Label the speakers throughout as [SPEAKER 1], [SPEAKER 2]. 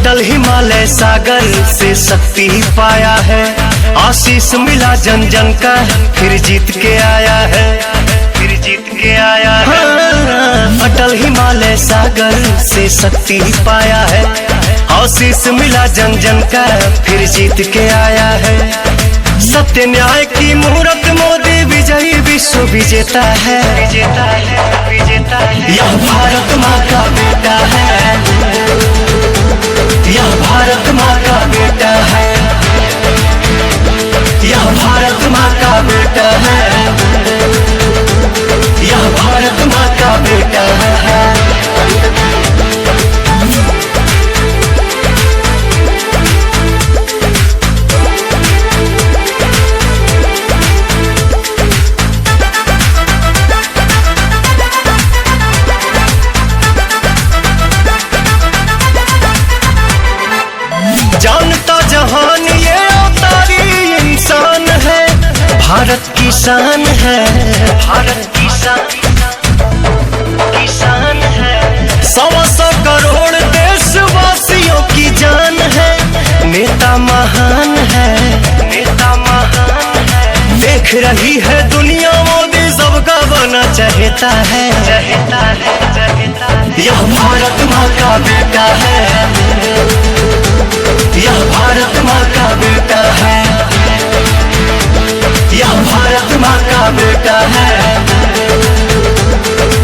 [SPEAKER 1] अटल हिमालय सागर से शक्ति पाया है, आशीष मिला जन जन का, फिर जीत के आया है, फिर जीत के आया है। अटल हिमालय सागर से शक्ति पाया है, आशीष मिला जन जन का, फिर जीत के आया है। सत्य न्याय की मुहूर्त मोदी विजयी विश्व विजेता है, विजेता है, विजेता है। यह भारत माँ का बेटा है, यह भारत माँ का बेटा है, यह भारत माँ का बेटा है, यह भारत माँ का बेटा है। जानता जहान ये अवतारी इंसान है, भारत की शान है, भारत की शान, किसान है। 100 करोड़ देशवासियों की जान है, नेता महान है, नेता महान है। देख रही है दुनिया मोदी सबका बना चाहता है, चाहता है, चाहता है। यह भारत माँ का बेटा है, यह भारत माँ का बेटा है, यह भारत माँ का बेटा है,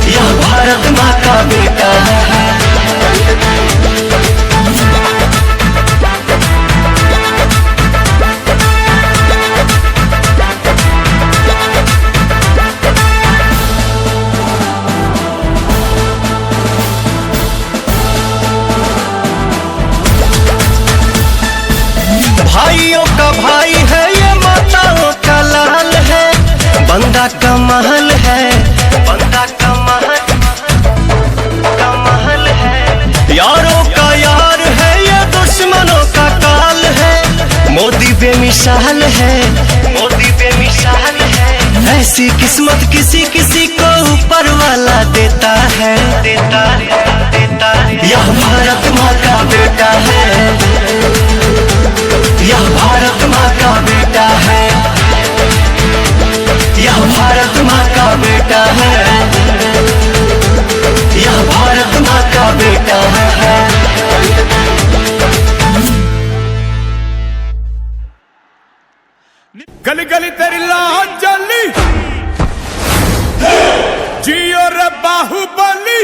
[SPEAKER 1] यह भारत माँ का बेटा है। भाइयों का भाई है ये, माताओं का लाल है, बंदा का महल है, बंदा का महल, का महल है। यारों का यार है ये, दुश्मनों का काल है, मोदी बेमिसाल है, मोदी बेमिसाल है। ऐसी किस्मत किसी किसी को ऊपर वाला देता है, देता है, देता है। यह भारत माँ का बेटा है, यह भारत माँ का बेटा है, यह भारत माँ का बेटा है, यह भारत माँ का बेटा है।
[SPEAKER 2] गली गली तेरी लान जली, जियो रे बाहुबली।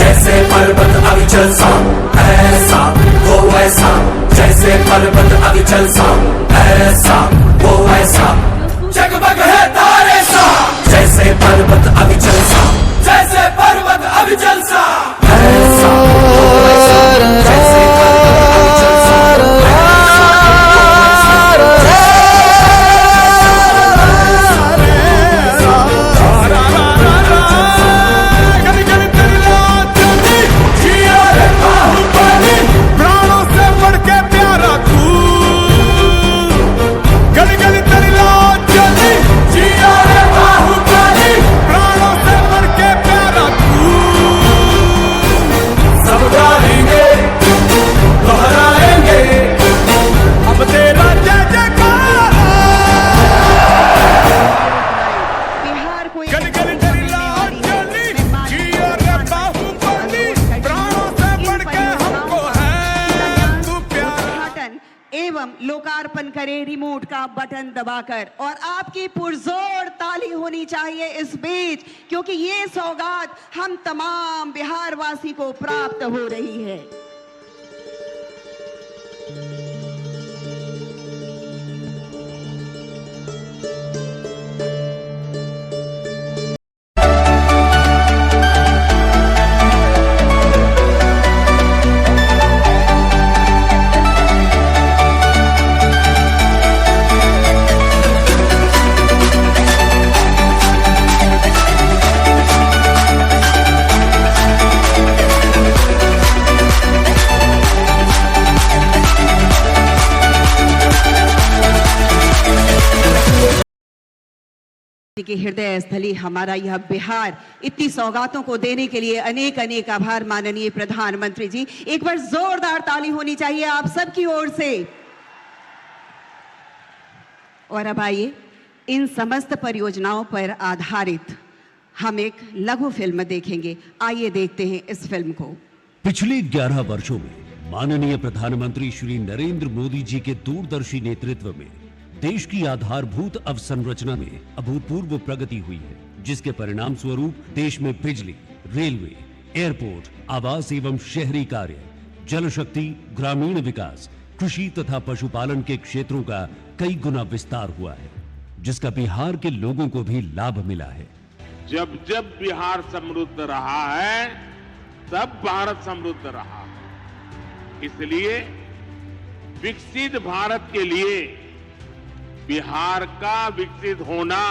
[SPEAKER 3] जैसे पर्वत अविचल सा, ऐसा वो ऐसा, जैसे पर्वत अविचल सा, ऐसा वो ऐसा, जगमग है तारे सा, जैसे पर्वत अविचल सा, जैसे पर्वत अविचल सा, ऐसा वो ऐसा, जैसे पर्वत अविचल सा,
[SPEAKER 2] गली गली तेरी लाज जली, जिया रे बाहुबली, प्राणों से बढ़ के प्यारा तू। गली गली तेरी लाज जली, जिया रे बाहुबली, प्राणों से बढ़ के प्यारा तू।
[SPEAKER 3] सब गाएंगे दोहराएंगे
[SPEAKER 2] अब तेरा जय जयकार।
[SPEAKER 4] बिहार को एक
[SPEAKER 2] गली गली तेरी लाज जली, जिया रे बाहुबली, प्राणों से बढ़ के हमको है तू प्यारा।
[SPEAKER 4] उद्घाटन एवं लोकार्पण करे रिमोट का बटन दबाकर, और आपकी पुरजोर ताली होनी चाहिए इस बीच, क्योंकि ये सौगात हम तमाम बिहार वासी को प्राप्त हो रही है। के हृदय स्थली हमारा यह बिहार इतनी सौगातों को देने के लिए अनेक अनेक आभार माननीय प्रधानमंत्री जी। एक बार जोरदार ताली होनी चाहिए आप सबकी ओर से। और अब आइए, इन समस्त परियोजनाओं पर आधारित हम एक लघु फिल्म देखेंगे। आइए देखते हैं इस फिल्म को।
[SPEAKER 5] पिछले 11 वर्षों में माननीय प्रधानमंत्री श्री नरेंद्र मोदी जी के दूरदर्शी नेतृत्व में देश की आधारभूत अवसंरचना में अभूतपूर्व प्रगति हुई है, जिसके परिणाम स्वरूप देश में बिजली, रेलवे, एयरपोर्ट, आवास एवं शहरी कार्य, जल शक्ति, ग्रामीण विकास, कृषि तथा पशुपालन के क्षेत्रों का कई गुना विस्तार हुआ है, जिसका बिहार के लोगों को भी लाभ मिला है।
[SPEAKER 6] जब जब बिहार समृद्ध रहा है, तब भारत समृद्ध रहा है। इसलिए विकसित भारत के लिए बिहार का विकसित होना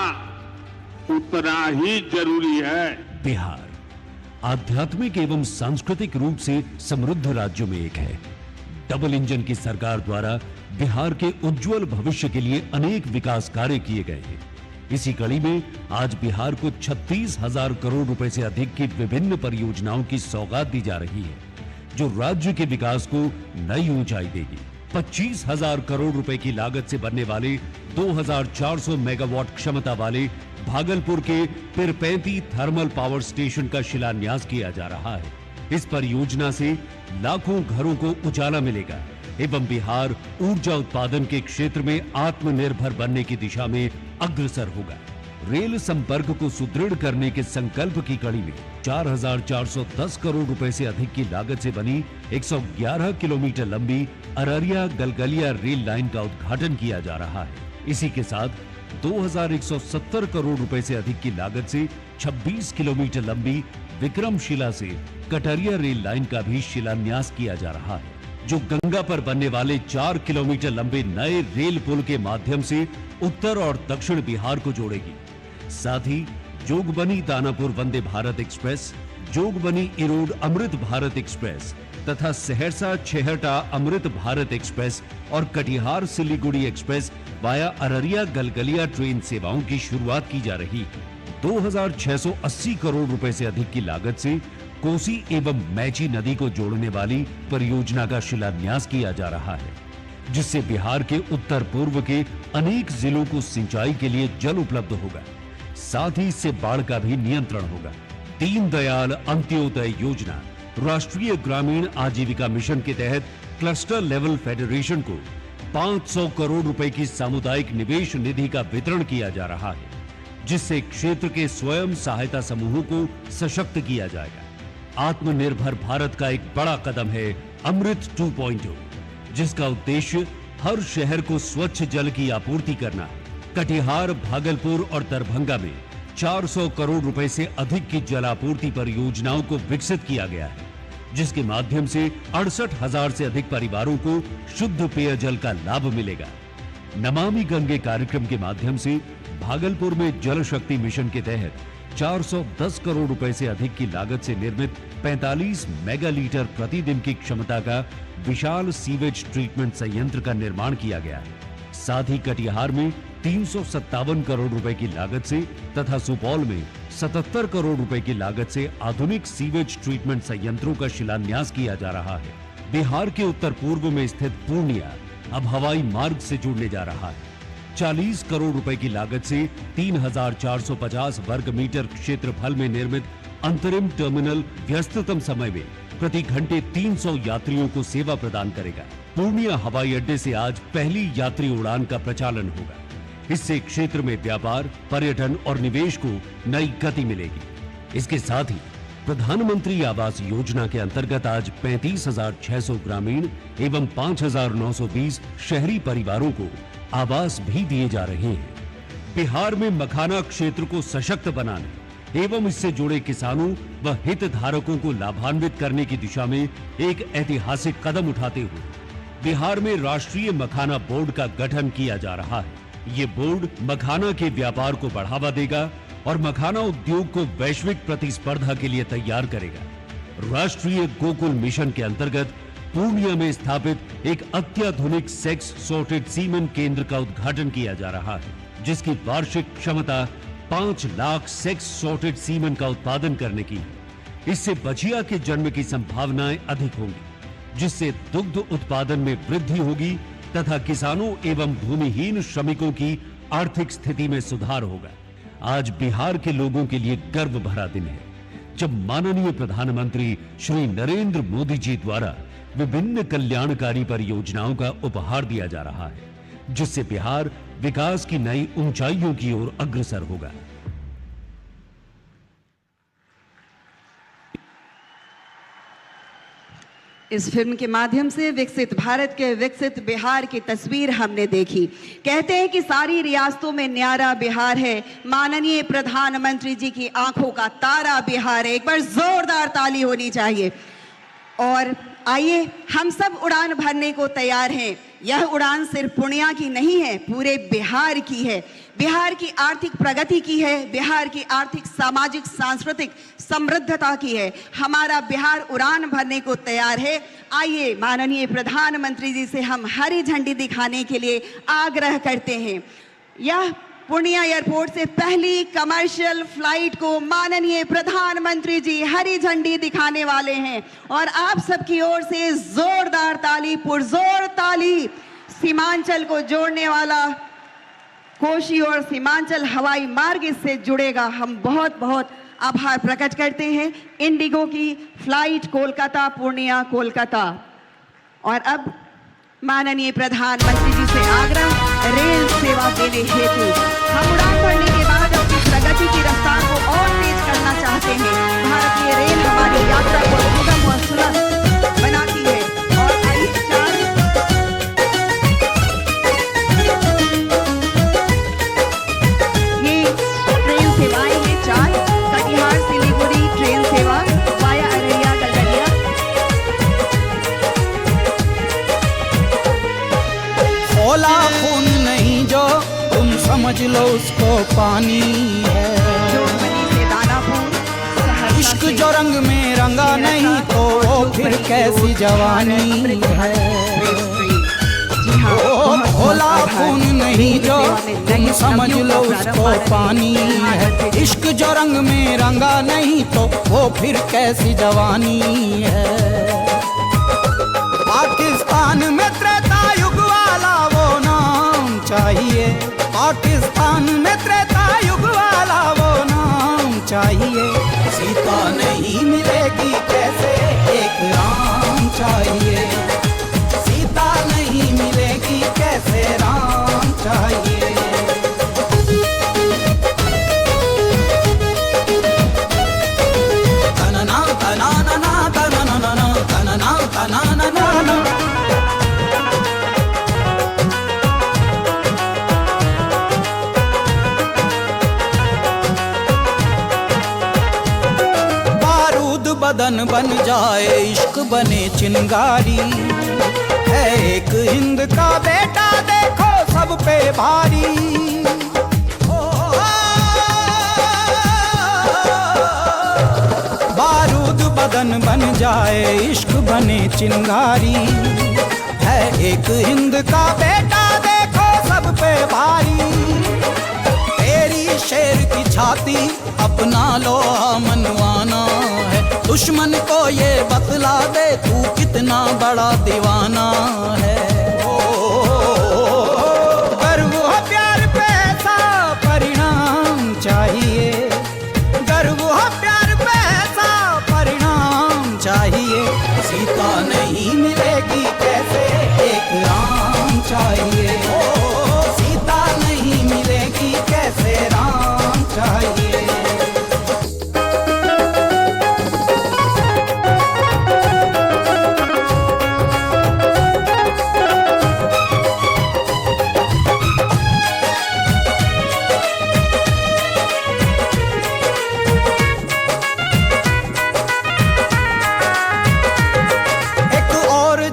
[SPEAKER 6] उतना ही जरूरी है।
[SPEAKER 5] बिहार आध्यात्मिक एवं सांस्कृतिक रूप से समृद्ध राज्यों में एक है। डबल इंजन की सरकार द्वारा बिहार के उज्जवल भविष्य के लिए अनेक विकास कार्य किए गए हैं। इसी कड़ी में आज बिहार को 36,000 करोड़ रुपए से अधिक की विभिन्न परियोजनाओं की सौगात दी जा रही है, जो राज्य के विकास को नई ऊंचाई देगी। 25,000 करोड़ रुपए की लागत से बनने वाले 2,400 मेगावाट क्षमता वाले भागलपुर के पिरपैंती थर्मल पावर स्टेशन का शिलान्यास किया जा रहा है। इस परियोजना से लाखों घरों को उजाला मिलेगा एवं बिहार ऊर्जा उत्पादन के क्षेत्र में आत्मनिर्भर बनने की दिशा में अग्रसर होगा। रेल संपर्क को सुदृढ़ करने के संकल्प की कड़ी में 4,410 करोड़ रुपए से अधिक की लागत से बनी 111 किलोमीटर लंबी अररिया गलगलिया रेल लाइन का उद्घाटन किया जा रहा है। इसी के साथ 2,170 करोड़ रुपए से अधिक की लागत से 26 किलोमीटर लंबी विक्रमशिला से कटरिया रेल लाइन का भी शिलान्यास किया जा रहा है, जो गंगा पर बनने वाले 4 किलोमीटर लंबे नए रेल पुल के माध्यम से उत्तर और दक्षिण बिहार को जोड़ेगी। साथ ही जोगबनी दानापुर वंदे भारत एक्सप्रेस, जोगबनी इरोड अमृत भारत एक्सप्रेस तथा सहरसा छेहटा अमृत भारत एक्सप्रेस और Katihar Siliguri express via Araria Galgalia train सेवाओं की शुरुआत की जा रही है। 2,680 करोड़ रुपए से अधिक की लागत से कोसी एवं मैची नदी को जोड़ने वाली परियोजना का शिलान्यास किया जा रहा है, जिससे बिहार के उत्तर पूर्व के अनेक जिलों को सिंचाई के लिए जल उपलब्ध होगा। साथ ही इससे बाढ़ का भी नियंत्रण होगा। दीनदयाल अंत्योदय योजना राष्ट्रीय ग्रामीण आजीविका मिशन के तहत क्लस्टर लेवल फेडरेशन को 500 करोड़ रुपए की सामुदायिक निवेश निधि का वितरण किया जा रहा है, जिससे क्षेत्र के स्वयं सहायता समूहों को सशक्त किया जाएगा। आत्मनिर्भर भारत का एक बड़ा कदम है अमृत 2.0, जिसका उद्देश्य हर शहर को स्वच्छ जल की आपूर्ति करना। कटिहार, भागलपुर और दरभंगा में 400 करोड़ रुपए से अधिक की जल आपूर्ति परियोजनाओं को विकसित किया गया है, जिसके माध्यम से 68,000 से अधिक परिवारों को शुद्ध पेयजल का लाभ मिलेगा। नमामि गंगे कार्यक्रम के माध्यम से भागलपुर में जल शक्ति मिशन के तहत 410 करोड़ रुपए से अधिक की लागत से निर्मित 45 मेगा लीटर प्रतिदिन की क्षमता का विशाल सीवेज ट्रीटमेंट संयंत्र का निर्माण किया गया है। साथ ही कटिहार में 357 करोड़ रुपए की लागत से तथा सुपौल में 77 करोड़ रुपए की लागत से आधुनिक सीवेज ट्रीटमेंट संयंत्रों का शिलान्यास किया जा रहा है। बिहार के उत्तर पूर्व में स्थित पूर्णिया अब हवाई मार्ग से जुड़ने जा रहा है। 40 करोड़ रुपए की लागत से 3,450 वर्ग मीटर क्षेत्रफल में निर्मित अंतरिम टर्मिनल व्यस्ततम समय में प्रति घंटे 300 यात्रियों को सेवा प्रदान करेगा। पूर्णिया हवाई अड्डे से आज पहली यात्री उड़ान का प्रचालन होगा। इससे क्षेत्र में व्यापार, पर्यटन और निवेश को नई गति मिलेगी। इसके साथ ही प्रधानमंत्री आवास योजना के अंतर्गत आज 35,600 ग्रामीण एवं 5,920 शहरी परिवारों को आवास भी दिए जा रहे हैं। बिहार में मखाना क्षेत्र को सशक्त बनाने एवं इससे जुड़े किसानों व हितधारकों को लाभान्वित करने की दिशा में एक ऐतिहासिक कदम उठाते हुए बिहार में राष्ट्रीय मखाना बोर्ड का गठन किया जा रहा है। ये बोर्ड मखाना के व्यापार को बढ़ावा देगा और मखाना उद्योग को वैश्विक प्रतिस्पर्धा के लिए तैयार करेगा। राष्ट्रीय गोकुल मिशन के अंतर्गत पूर्णिया में स्थापित एक अत्याधुनिक सेक्स सॉर्टेड सीमेन केंद्र का उद्घाटन किया जा रहा है, जिसकी वार्षिक क्षमता 5 लाख सेक्स सॉर्टेड सीमेन का उत्पादन करने की है। इससे बछिया के जन्म की संभावनाएं अधिक होंगी, जिससे दुग्ध उत्पादन में वृद्धि होगी तथा किसानों एवं भूमिहीन श्रमिकों की आर्थिक स्थिति में सुधार होगा। आज बिहार के लोगों के लिए गर्व भरा दिन है, जब माननीय प्रधानमंत्री श्री नरेंद्र मोदी जी द्वारा विभिन्न कल्याणकारी परियोजनाओं का उपहार दिया जा रहा है, जिससे बिहार विकास की नई ऊंचाइयों की ओर अग्रसर होगा।
[SPEAKER 4] इस फिल्म के माध्यम से विकसित भारत के विकसित बिहार की तस्वीर हमने देखी। कहते हैं कि सारी रियासतों में न्यारा बिहार है, माननीय प्रधानमंत्री जी की आंखों का तारा बिहार है। एक बार जोरदार ताली होनी चाहिए। और आइए, हम सब उड़ान भरने को तैयार हैं। यह उड़ान सिर्फ पूर्णिया की नहीं है, पूरे बिहार की है। बिहार की आर्थिक प्रगति की है, बिहार की आर्थिक, सामाजिक, सांस्कृतिक समृद्धता की है। हमारा बिहार उड़ान भरने को तैयार है। आइए, माननीय प्रधानमंत्री जी से हम हरी झंडी दिखाने के लिए आग्रह करते हैं। यह पूर्णिया एयरपोर्ट से पहली कमर्शियल फ्लाइट को माननीय प्रधानमंत्री जी हरी झंडी दिखाने वाले हैं और आप सबकी ओर से जोरदार ताली, पुरजोर ताली। सीमांचल को जोड़ने वाला कोशी और सीमांचल हवाई मार्ग इससे जुड़ेगा। हम बहुत बहुत आभार प्रकट करते हैं इंडिगो की फ्लाइट कोलकाता, पूर्णिया, कोलकाता। और अब माननीय प्रधानमंत्री जी से आग्रह, रेल सेवा देने हेतु हम उड़ान भरने के बाद अपनी प्रगति की रफ्तार को और तेज करना चाहते हैं। भारतीय रेल हमारी यात्रा को सुगम और सुलभ बनाती है। और आइए, ये ट्रेन सेवाएं हैं 4। कटिहार सिलीगुड़ी ट्रेन सेवा वाया अररिया गलगलिया।
[SPEAKER 7] खोला खून नहीं जो तुम समझ लो उसको पानी है। इश्क जो रंग में रंगा नहीं तो वो फिर कैसी जवानी है। खोला खून नहीं जो तुम समझ लो उसको पानी है। इश्क जो रंग में रंगा नहीं तो वो फिर कैसी जवानी है। पाकिस्तान में त्रेता युग वाला वो नाम चाहिए। पाकिस्तान में त्रेता युग वाला वो नाम चाहिए। सीता नहीं मिलेगी कैसे, एक राम चाहिए। सीता नहीं मिलेगी कैसे, राम चाहिए। तनना तनाना बदन बन जाए इश्क बने चिंगारी, है एक हिंद का बेटा देखो सब पे भारी। बारूद बदन बन जाए इश्क बने चिंगारी, है एक हिंद का बेटा देखो सब पे भारी। तेरी शेर की छाती अपना लोहा मनवाना है, दुश्मन को ये बतला दे तू कितना बड़ा दीवाना है। गर्व हो प्यार पे ऐसा परिणाम चाहिए, गर्व हो प्यार पे ऐसा परिणाम चाहिए। सीता नहीं मिलेगी कैसे एक राम चाहिए, सीता नहीं मिलेगी कैसे राम चाहिए।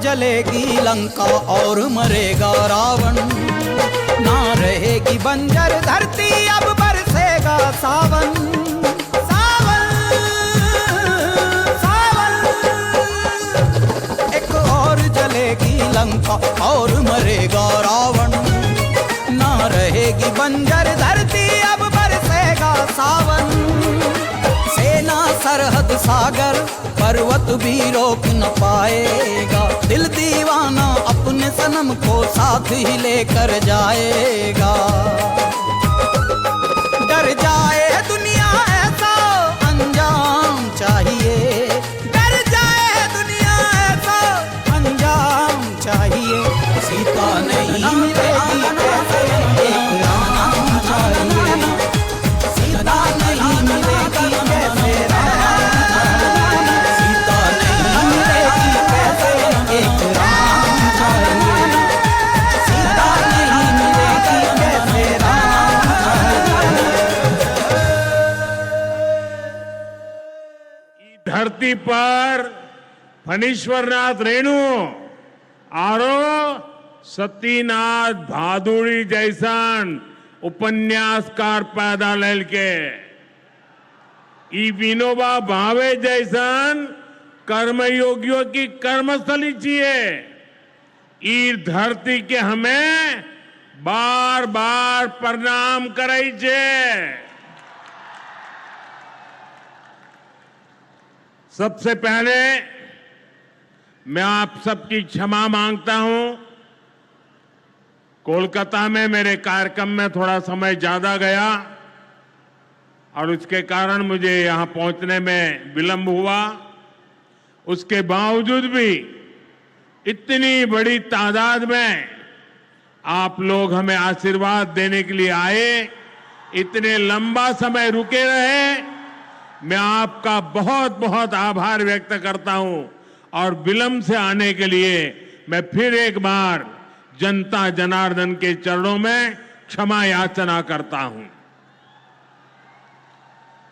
[SPEAKER 7] जलेगी लंका और मरेगा रावण, ना रहेगी बंजर धरती अब बरसेगा सावन। सावन सावन, एक और जलेगी लंका और मरेगा रावण, ना रहेगी बंजर धरती अब बरसेगा सावन। सेना सरहद सागर पर्वत भी रोक न पाएगा, दिल दीवाना अपने सनम को साथ ही लेकर जाएगा। डर जाए दुनिया ऐसा अंजाम चाहिए, डर जाए दुनिया ऐसा अंजाम चाहिए। सीता नहीं मिलेगी कैसे एक राम चाहिए, सीता नहीं मिलेगी कैसे
[SPEAKER 6] धरती पर फणीश्वरनाथ रेणु आरो सतीनाथ भादुड़ी जैसन उपन्यासकार पैदा लेल के, ई विनोबा भावे जैसन कर्मयोगियों की कर्मस्थली चाहिए। ई धरती के हमें बार बार प्रणाम कराई छे। सबसे पहले मैं आप सबकी क्षमा मांगता हूं, कोलकाता में मेरे कार्यक्रम में थोड़ा समय ज्यादा गया और उसके कारण मुझे यहां पहुंचने में विलंब हुआ। उसके बावजूद भी इतनी बड़ी तादाद में आप लोग हमें आशीर्वाद देने के लिए आए, इतने लंबा समय रुके रहे, मैं आपका बहुत बहुत आभार व्यक्त करता हूं। और विलंब से आने के लिए मैं फिर एक बार जनता जनार्दन के चरणों में क्षमा याचना करता हूं।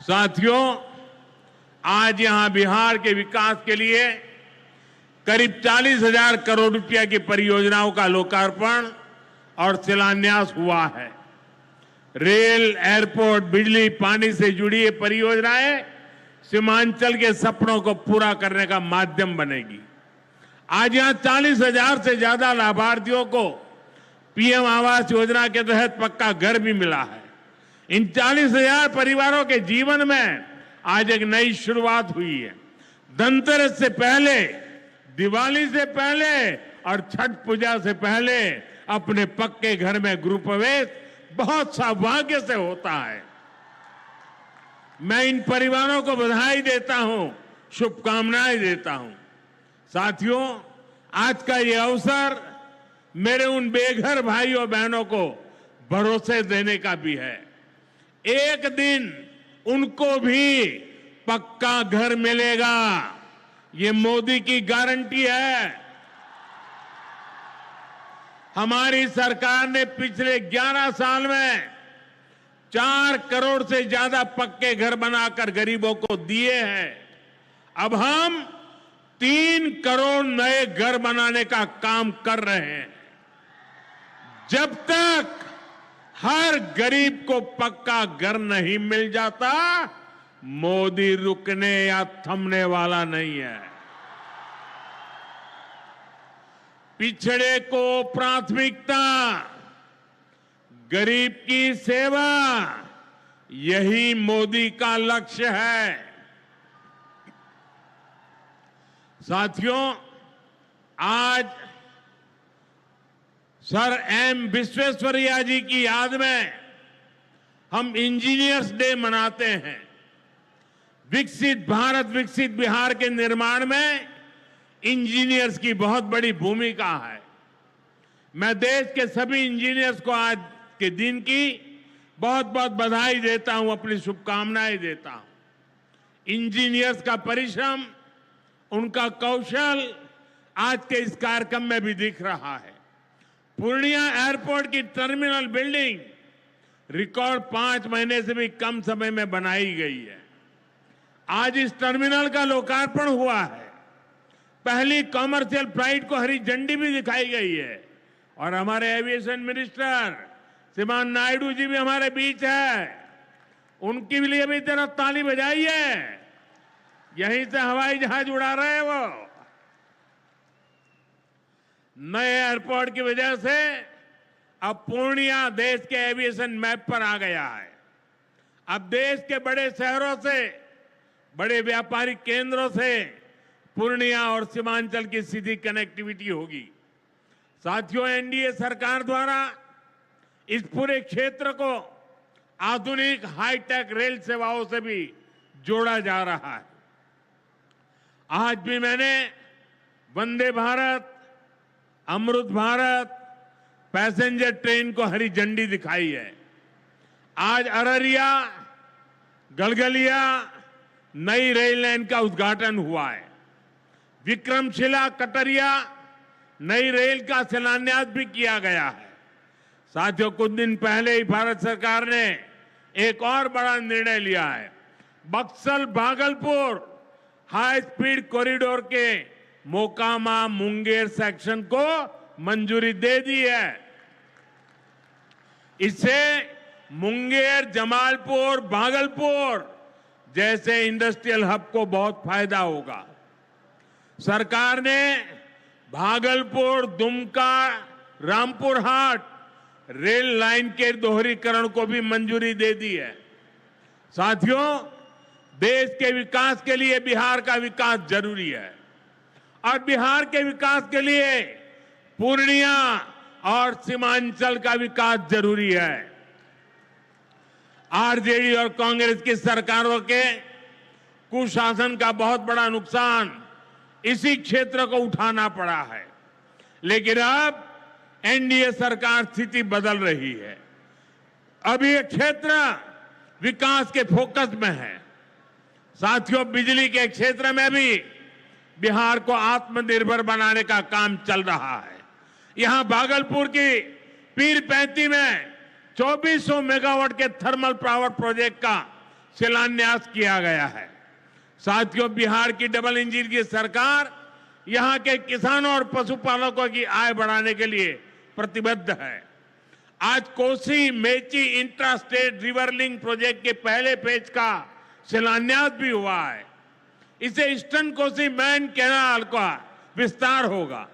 [SPEAKER 6] साथियों, आज यहां बिहार के विकास के लिए करीब 40,000 करोड़ रुपया की परियोजनाओं का लोकार्पण और शिलान्यास हुआ है। रेल, एयरपोर्ट, बिजली, पानी से जुड़ी ये परियोजनाएं सीमांचल के सपनों को पूरा करने का माध्यम बनेगी। आज यहां 40,000 से ज्यादा लाभार्थियों को पीएम आवास योजना के तहत पक्का घर भी मिला है। इन 40,000 परिवारों के जीवन में आज एक नई शुरुआत हुई है। धनतेरस से पहले, दिवाली से पहले और छठ पूजा से पहले अपने पक्के घर में गृह प्रवेश बहुत सौभाग्य से होता है। मैं इन परिवारों को बधाई देता हूं, शुभकामनाएं देता हूं। साथियों, आज का ये अवसर मेरे उन बेघर भाइयों बहनों को भरोसे देने का भी है। एक दिन उनको भी पक्का घर मिलेगा, ये मोदी की गारंटी है। हमारी सरकार ने पिछले 11 साल में 4 करोड़ से ज्यादा पक्के घर बनाकर गरीबों को दिए हैं। अब हम 3 करोड़ नए घर बनाने का काम कर रहे हैं। जब तक हर गरीब को पक्का घर नहीं मिल जाता, मोदी रुकने या थमने वाला नहीं है। पिछड़े को प्राथमिकता, गरीब की सेवा, यही मोदी का लक्ष्य है। साथियों, आज सर एम विश्वेश्वरैया जी की याद में हम इंजीनियर्स डे मनाते हैं। विकसित भारत, विकसित बिहार के निर्माण में इंजीनियर्स की बहुत बड़ी भूमिका है। मैं देश के सभी इंजीनियर्स को आज के दिन की बहुत बहुत बधाई देता हूं, अपनी शुभकामनाएं देता हूं। इंजीनियर्स का परिश्रम, उनका कौशल आज के इस कार्यक्रम में भी दिख रहा है। पूर्णिया एयरपोर्ट की टर्मिनल बिल्डिंग रिकॉर्ड 5 महीने से भी कम समय में बनाई गई है। आज इस टर्मिनल का लोकार्पण हुआ है। पहली कॉमर्शियल फ्लाइट को हरी झंडी भी दिखाई गई है और हमारे एविएशन मिनिस्टर श्रीमान नायडू जी भी हमारे बीच है। उनके लिए भी जरा ताली बजाइए। यहीं से हवाई जहाज उड़ा रहे हैं वो। नए एयरपोर्ट की वजह से अब पूर्णिया देश के एविएशन मैप पर आ गया है। अब देश के बड़े शहरों से, बड़े व्यापारिक केंद्रों से पूर्णिया और सीमांचल की सीधी कनेक्टिविटी होगी। साथियों, एनडीए सरकार द्वारा इस पूरे क्षेत्र को आधुनिक हाईटेक रेल सेवाओं से भी जोड़ा जा रहा है। आज भी मैंने वंदे भारत, अमृत भारत पैसेंजर ट्रेन को हरी झंडी दिखाई है। आज अररिया गलगलिया नई रेल लाइन का उद्घाटन हुआ है। विक्रमशिला कटरिया नई रेल का शिलान्यास भी किया गया है। साथियों, कुछ दिन पहले ही भारत सरकार ने एक और बड़ा निर्णय लिया है। Buxar Bhagalpur high speed corridor के मोकामा मुंगेर सेक्शन को मंजूरी दे दी है। इससे मुंगेर, जमालपुर, भागलपुर जैसे इंडस्ट्रियल हब को बहुत फायदा होगा। सरकार ने भागलपुर, दुमका, रामपुर हाट रेल लाइन के दोहरीकरण को भी मंजूरी दे दी है। साथियों, देश के विकास के लिए बिहार का विकास जरूरी है और बिहार के विकास के लिए पूर्णिया और सीमांचल का विकास जरूरी है। आरजेडी और कांग्रेस की सरकारों के कुशासन का बहुत बड़ा नुकसान इसी क्षेत्र को उठाना पड़ा है। लेकिन अब एनडीए सरकार स्थिति बदल रही है। अब ये क्षेत्र विकास के फोकस में है। साथियों, बिजली के क्षेत्र में भी बिहार को आत्मनिर्भर बनाने का काम चल रहा है। यहां भागलपुर की पीरपैंती में 2400 मेगावाट के थर्मल पावर प्रोजेक्ट का शिलान्यास किया गया है। साथियों, बिहार की डबल इंजन की सरकार यहां के किसानों और पशुपालकों की आय बढ़ाने के लिए प्रतिबद्ध है। आज Kosi Mechi intra state river link project के पहले फेज का शिलान्यास भी हुआ है। इसे ईस्टर्न कोसी मैन कैनाल का विस्तार होगा।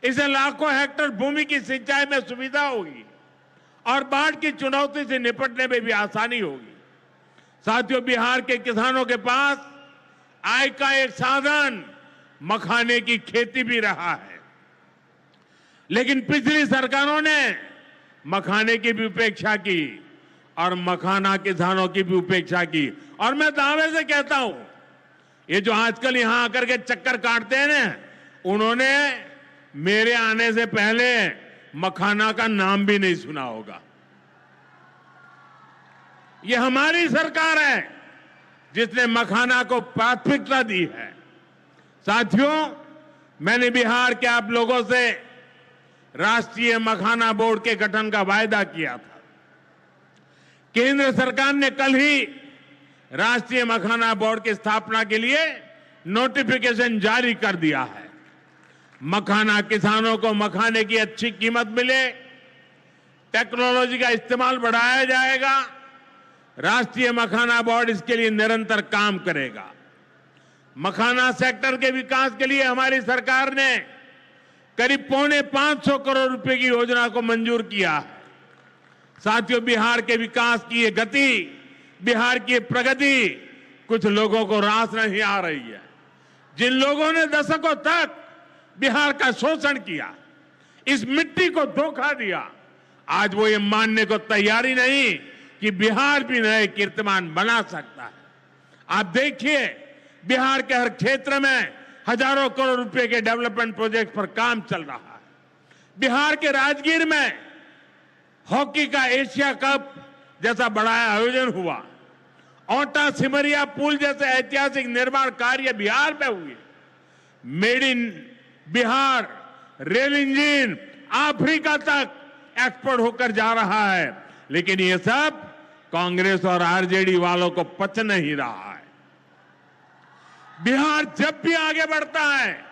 [SPEAKER 6] इसे लाखों हेक्टेयर भूमि की सिंचाई में सुविधा होगी और बाढ़ की चुनौती से निपटने में भी आसानी होगी। साथियों, बिहार के किसानों के पास आय का एक साधन मखाने की खेती भी रहा है। लेकिन पिछली सरकारों ने मखाने की भी उपेक्षा की और मखाना किसानों की भी उपेक्षा की। और मैं दावे से कहता हूं, ये जो आजकल यहां आकर के चक्कर काटते हैं ना, उन्होंने मेरे आने से पहले मखाना का नाम भी नहीं सुना होगा। ये हमारी सरकार है जिसने मखाना को प्राथमिकता दी है। साथियों, मैंने बिहार के आप लोगों से राष्ट्रीय मखाना बोर्ड के गठन का वायदा किया था। केंद्र सरकार ने कल ही राष्ट्रीय मखाना बोर्ड की स्थापना के लिए नोटिफिकेशन जारी कर दिया है। मखाना किसानों को मखाने की अच्छी कीमत मिले, टेक्नोलॉजी का इस्तेमाल बढ़ाया जाएगा। राष्ट्रीय मखाना बोर्ड इसके लिए निरंतर काम करेगा। मखाना सेक्टर के विकास के लिए हमारी सरकार ने करीब 550 करोड़ रुपए की योजना को मंजूर किया है। साथियों, बिहार के विकास की ये गति, बिहार की ये प्रगति कुछ लोगों को रास नहीं आ रही है। जिन लोगों ने दशकों तक बिहार का शोषण किया, इस मिट्टी को धोखा दिया, आज वो ये मानने को तैयारी नहीं कि बिहार भी नए कीर्तिमान बना सकता है। आप देखिए, बिहार के हर क्षेत्र में हजारों करोड़ रुपए के डेवलपमेंट प्रोजेक्ट पर काम चल रहा है। बिहार के राजगीर में हॉकी का एशिया कप जैसा बड़ा आयोजन हुआ। ओटा सिमरिया पुल जैसे ऐतिहासिक निर्माण कार्य बिहार में हुए। Made in Bihar rail engine Africa तक एक्सपोर्ट होकर जा रहा है। लेकिन ये सब कांग्रेस और आरजेडी वालों को पच नहीं रहा है। बिहार जब भी आगे बढ़ता है,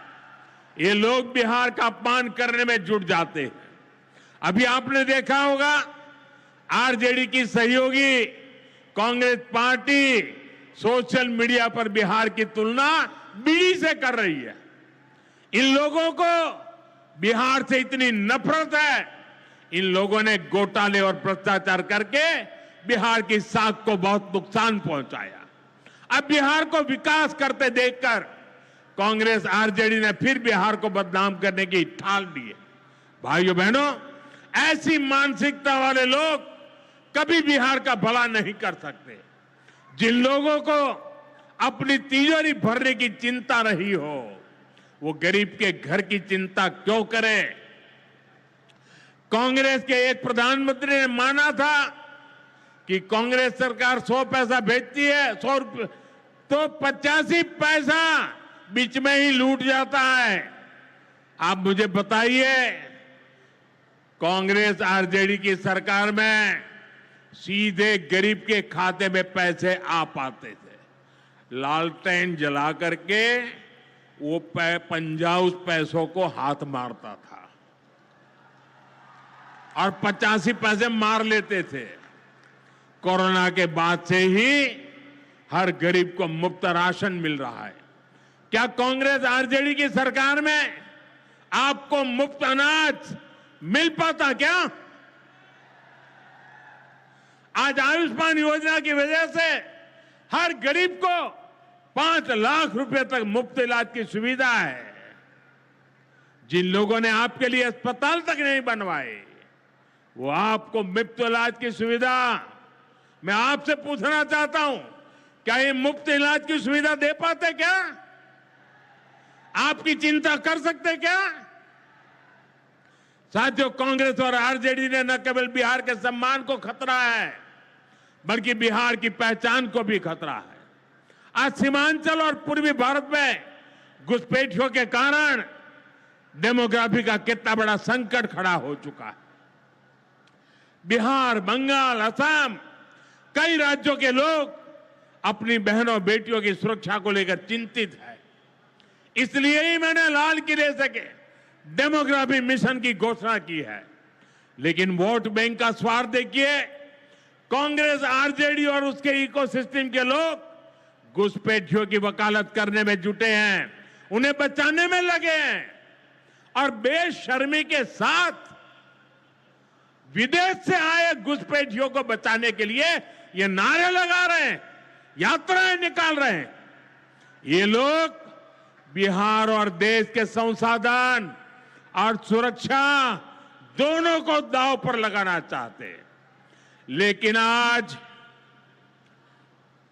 [SPEAKER 6] ये लोग बिहार का अपमान करने में जुट जाते हैं। अभी आपने देखा होगा, आरजेडी की सहयोगी कांग्रेस पार्टी सोशल मीडिया पर बिहार की तुलना बीड़ी से कर रही है। इन लोगों को बिहार से इतनी नफरत है, इन लोगों ने घोटाले और भ्रष्टाचार करके बिहार की साख को बहुत नुकसान पहुंचाया। अब बिहार को विकास करते देखकर कांग्रेस आरजेडी ने फिर बिहार को बदनाम करने की ठान ली है। भाइयों बहनों, ऐसी मानसिकता वाले लोग कभी बिहार का भला नहीं कर सकते। जिन लोगों को अपनी तिजोरी भरने की चिंता रही हो, वो गरीब के घर की चिंता क्यों करें? कांग्रेस के एक प्रधानमंत्री ने माना था कि कांग्रेस सरकार 100 पैसा भेजती है, 100 रुपये, तो 85 पैसा बीच में ही लूट जाता है। आप मुझे बताइए, कांग्रेस आरजेडी की सरकार में सीधे गरीब के खाते में पैसे आ पाते थे। लालटेन जला करके वो पंजा उस पैसों को हाथ मारता था और 85 पैसे मार लेते थे। कोरोना के बाद से ही हर गरीब को मुफ्त राशन मिल रहा है। क्या कांग्रेस आरजेडी की सरकार में आपको मुफ्त अनाज मिल पाता क्या? आज आयुष्मान योजना की वजह से हर गरीब को 5 लाख रुपए तक मुफ्त इलाज की सुविधा है। जिन लोगों ने आपके लिए अस्पताल तक नहीं बनवाए, वो आपको मुफ्त इलाज की सुविधा, मैं आपसे पूछना चाहता हूं, क्या ये मुफ्त इलाज की सुविधा दे पाते क्या? आपकी चिंता कर सकते क्या? साथियों, कांग्रेस और आरजेडी ने न केवल बिहार के सम्मान को खतरा है, बल्कि बिहार की पहचान को भी खतरा है। आज सीमांचल और पूर्वी भारत में घुसपैठियों के कारण डेमोग्राफी का कितना बड़ा संकट खड़ा हो चुका है। बिहार, बंगाल, असम, कई राज्यों के लोग अपनी बहनों बेटियों की सुरक्षा को लेकर चिंतित है। इसलिए ही मैंने लाल किले से के डेमोग्राफी मिशन की घोषणा की है। लेकिन वोट बैंक का स्वार्थ देखिए, कांग्रेस, आरजेडी और उसके इकोसिस्टम के लोग घुसपैठियों की वकालत करने में जुटे हैं, उन्हें बचाने में लगे हैं और बेशर्मी के साथ विदेश से आए घुसपैठियों को बचाने के लिए ये नारे लगा रहे हैं, यात्राएं निकाल रहे हैं। ये लोग बिहार और देश के संसाधन और सुरक्षा दोनों को दांव पर लगाना चाहते हैं। लेकिन आज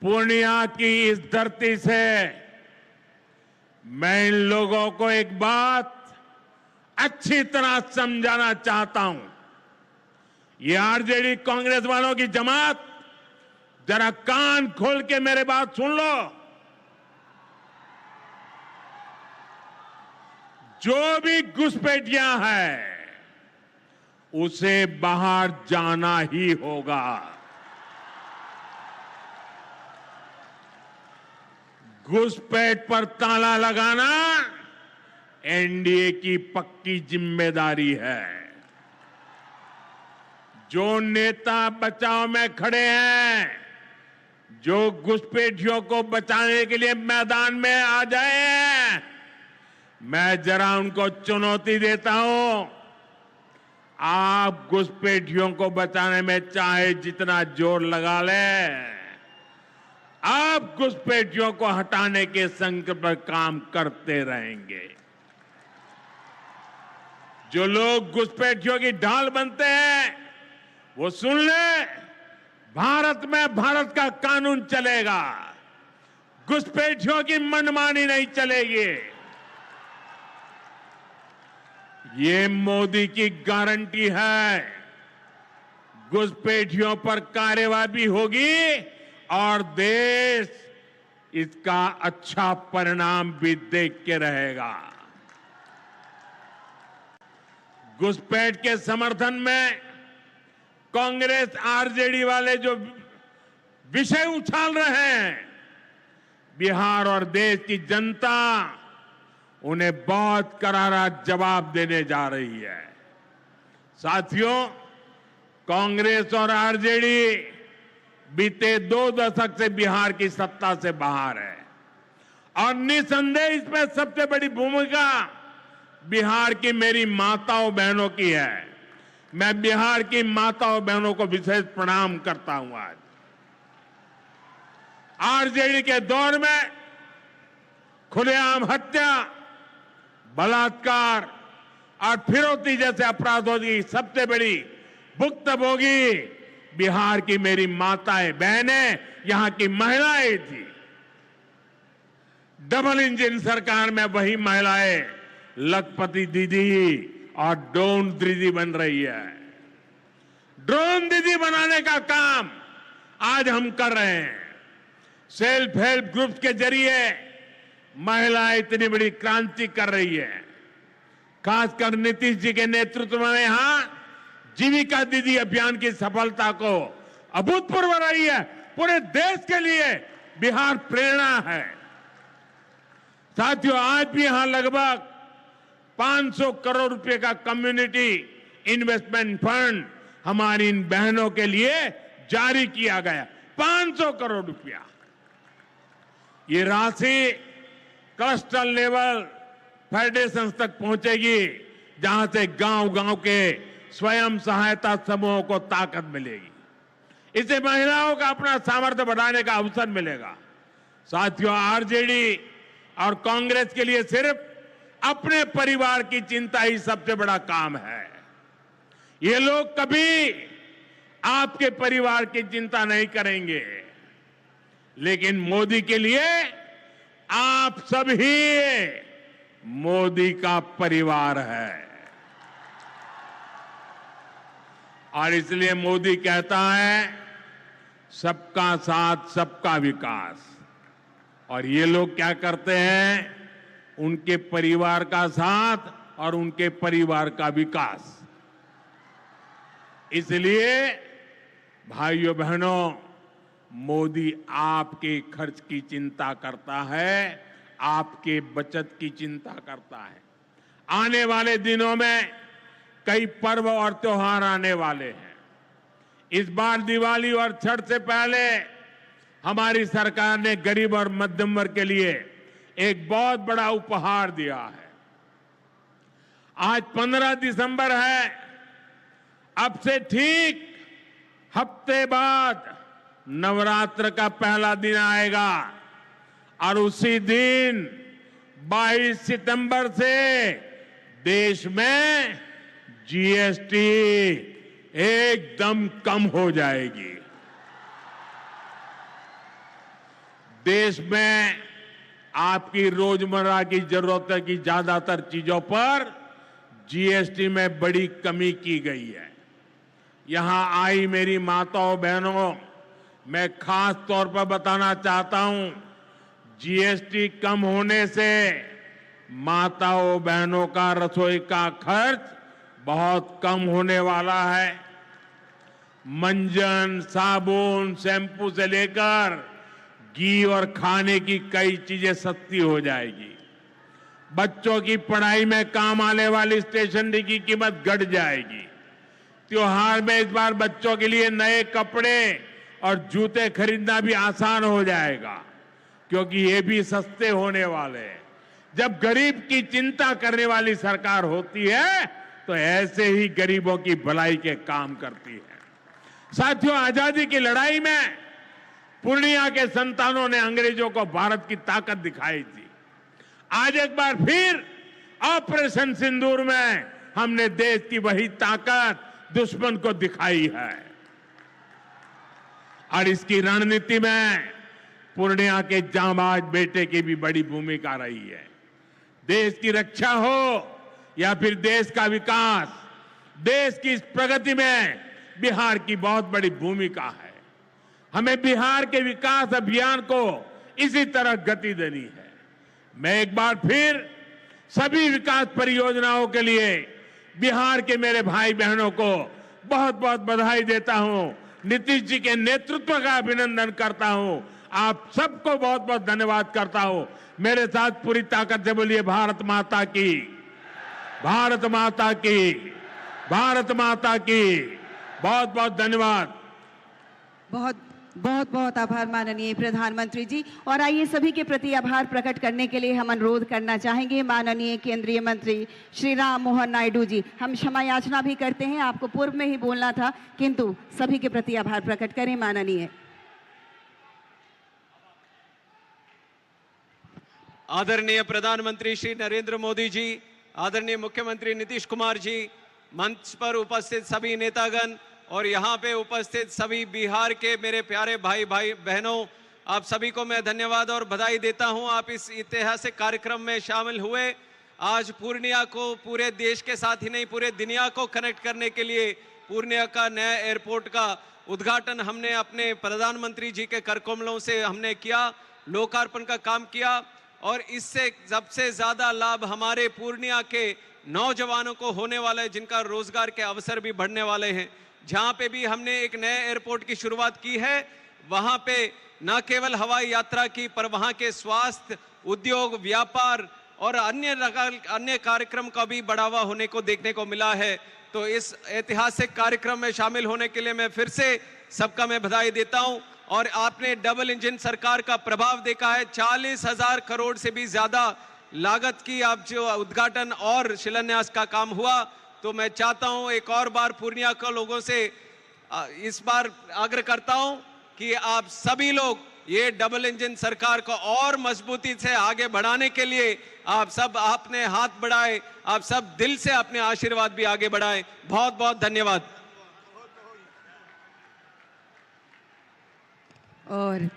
[SPEAKER 6] पूर्णिया की इस धरती से मैं इन लोगों को एक बात अच्छी तरह समझाना चाहता हूं। ये आरजेडी कांग्रेस वालों की जमात, जरा कान खोल के मेरे बात सुन लो। जो भी घुसपैठियां हैं, उसे बाहर जाना ही होगा। घुसपैठ पर ताला लगाना एनडीए की पक्की जिम्मेदारी है। जो नेता बचाव में खड़े हैं, जो घुसपैठियों को बचाने के लिए मैदान में आ जाए, मैं जरा उनको चुनौती देता हूं। आप घुसपैठियों को बचाने में चाहे जितना जोर लगा लें, आप घुसपैठियों को हटाने के संकल्प पर काम करते रहेंगे। जो लोग घुसपैठियों की ढाल बनते हैं, वो सुन ले, भारत में भारत का कानून चलेगा, घुसपैठियों की मनमानी नहीं चलेगी। ये मोदी की गारंटी है। घुसपैठियों पर कार्रवाई होगी और देश इसका अच्छा परिणाम भी देख के रहेगा। घुसपैठ के समर्थन में कांग्रेस आरजेडी वाले जो विषय उछाल रहे हैं, बिहार और देश की जनता उन्हें बहुत करारा जवाब देने जा रही है। साथियों, कांग्रेस और आरजेडी बीते 2 दशक से बिहार की सत्ता से बाहर है और निसंदेह इसमें सबसे बड़ी भूमिका बिहार की मेरी माताओं बहनों की है। मैं बिहार की माताओं बहनों को विशेष प्रणाम करता हूं। आज आरजेडी के दौर में खुलेआम हत्या, बलात्कार और फिरौती जैसे अपराधों की सबसे बड़ी भुक्तभोगी बिहार की मेरी माताएं बहनें, यहां की महिलाएं थी। डबल इंजन सरकार में वही महिलाएं लखपति दीदी और ड्रोन दीदी बन रही है। ड्रोन दीदी बनाने का काम आज हम कर रहे हैं। सेल्फ हेल्प ग्रुप्स के जरिए महिलाएं इतनी बड़ी क्रांति कर रही है। खासकर नीतीश जी के नेतृत्व में यहां जीविका दीदी अभियान की सफलता को अभूतपूर्व रही है। पूरे देश के लिए बिहार प्रेरणा है। साथियों, आज भी यहां लगभग 500 करोड़ रुपए का कम्युनिटी इन्वेस्टमेंट फंड हमारी इन बहनों के लिए जारी किया गया। 500 करोड़ रुपया। ये राशि क्लस्टर लेवल फेडरेशन तक पहुंचेगी, जहां से गांव-गांव के स्वयं सहायता समूहों को ताकत मिलेगी। इससे महिलाओं का अपना सामर्थ्य बढ़ाने का अवसर मिलेगा। साथियों, आरजेडी और कांग्रेस के लिए सिर्फ अपने परिवार की चिंता ही सबसे बड़ा काम है। ये लोग कभी आपके परिवार की चिंता नहीं करेंगे, लेकिन मोदी के लिए आप सभी मोदी का परिवार है। और इसलिए मोदी कहता है, सबका साथ सबका विकास। और ये लोग क्या करते हैं? उनके परिवार का साथ और उनके परिवार का विकास। इसलिए भाइयों बहनों, मोदी आपके खर्च की चिंता करता है, आपके बचत की चिंता करता है। आने वाले दिनों में कई पर्व और त्योहार आने वाले हैं। इस बार दिवाली और छठ से पहले हमारी सरकार ने गरीब और मध्यम वर्ग के लिए एक बहुत बड़ा उपहार दिया है। आज 15 दिसंबर है। अब से ठीक हफ्ते बाद नवरात्र का पहला दिन आएगा और उसी दिन 22 सितंबर से देश में जीएसटी एकदम कम हो जाएगी। देश में आपकी रोजमर्रा की जरूरत की ज्यादातर चीजों पर जीएसटी में बड़ी कमी की गई है। यहां आई मेरी माताओं बहनों, मैं खास तौर पर बताना चाहता हूं, जीएसटी कम होने से माताओं बहनों का रसोई का खर्च बहुत कम होने वाला है। मंजन, साबुन, शैंपू से लेकर घी और खाने की कई चीजें सस्ती हो जाएगी। बच्चों की पढ़ाई में काम आने वाली स्टेशनरी की कीमत घट जाएगी। त्योहार में इस बार बच्चों के लिए नए कपड़े और जूते खरीदना भी आसान हो जाएगा, क्योंकि ये भी सस्ते होने वाले हैं। जब गरीब की चिंता करने वाली सरकार होती है तो ऐसे ही गरीबों की भलाई के काम करती है। साथियों, आजादी की लड़ाई में पूर्णिया के संतानों ने अंग्रेजों को भारत की ताकत दिखाई थी। आज एक बार फिर ऑपरेशन सिंदूर में हमने देश की वही ताकत दुश्मन को दिखाई है और इसकी रणनीति में पूर्णिया के जांबाज बेटे की भी बड़ी भूमिका रही है। देश की रक्षा हो या फिर देश का विकास, देश की इस प्रगति में बिहार की बहुत बड़ी भूमिका है। हमें बिहार के विकास अभियान को इसी तरह गति देनी है। मैं एक बार फिर सभी विकास परियोजनाओं के लिए बिहार के मेरे भाई बहनों को बहुत बहुत बधाई देता हूं। नीतीश जी के नेतृत्व का अभिनंदन करता हूं। आप सबको बहुत बहुत धन्यवाद करता हूं। मेरे साथ पूरी ताकत से बोलिए भारत माता की, भारत माता की, भारत माता की। बहुत बहुत धन्यवाद।
[SPEAKER 4] बहुत बहुत आभार माननीय प्रधानमंत्री जी। और आइए सभी के प्रति आभार प्रकट करने के लिए हम अनुरोध करना चाहेंगे माननीय केंद्रीय मंत्री श्री राम मोहन नायडू जी। हम क्षमा याचना भी करते हैं, आपको पूर्व में ही बोलना था, किंतु सभी के प्रति आभार प्रकट करें माननीय।
[SPEAKER 8] आदरणीय प्रधानमंत्री श्री नरेंद्र मोदी जी, आदरणीय मुख्यमंत्री नीतीश कुमार जी, मंच पर उपस्थित सभी नेतागण और यहाँ पे उपस्थित सभी बिहार के मेरे प्यारे भाई बहनों, आप सभी को मैं धन्यवाद और बधाई देता हूँ। आप इस ऐतिहासिक कार्यक्रम में शामिल हुए। आज पूर्णिया को पूरे देश के साथ ही नहीं पूरे दुनिया को कनेक्ट करने के लिए पूर्णिया का नया एयरपोर्ट का उद्घाटन हमने अपने प्रधानमंत्री जी के करकमलों से हमने किया, लोकार्पण का काम किया और इससे सबसे ज्यादा लाभ हमारे पूर्णिया के नौजवानों को होने वाला है, जिनका रोजगार के अवसर भी बढ़ने वाले हैं। जहां पे भी हमने एक नए एयरपोर्ट की शुरुआत की है, वहां पे न केवल हवाई यात्रा की पर वहां के स्वास्थ्य, उद्योग, व्यापार और अन्य कार्यक्रम का भी बढ़ावा होने को देखने को मिला है। तो इस ऐतिहासिक कार्यक्रम में शामिल होने के लिए मैं फिर से सबका मैं बधाई देता हूं। और आपने डबल इंजन सरकार का प्रभाव देखा है। 40,000 करोड़ से भी ज्यादा लागत की आप जो उद्घाटन और शिलान्यास का काम हुआ, तो मैं चाहता हूं एक और बार पूर्णिया के लोगों से इस बार आग्रह करता हूं कि आप सभी लोग ये डबल इंजन सरकार को और मजबूती से आगे बढ़ाने के लिए आप सब आपने हाथ बढ़ाए, आप सब दिल से अपने आशीर्वाद भी आगे बढ़ाए। बहुत बहुत धन्यवाद।
[SPEAKER 4] और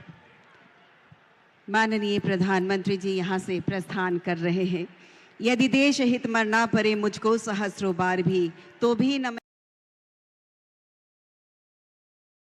[SPEAKER 4] माननीय प्रधानमंत्री जी यहाँ से प्रस्थान कर रहे हैं। यदि देश हित मरना पड़े मुझको सहस्रों बार भी, तो भी न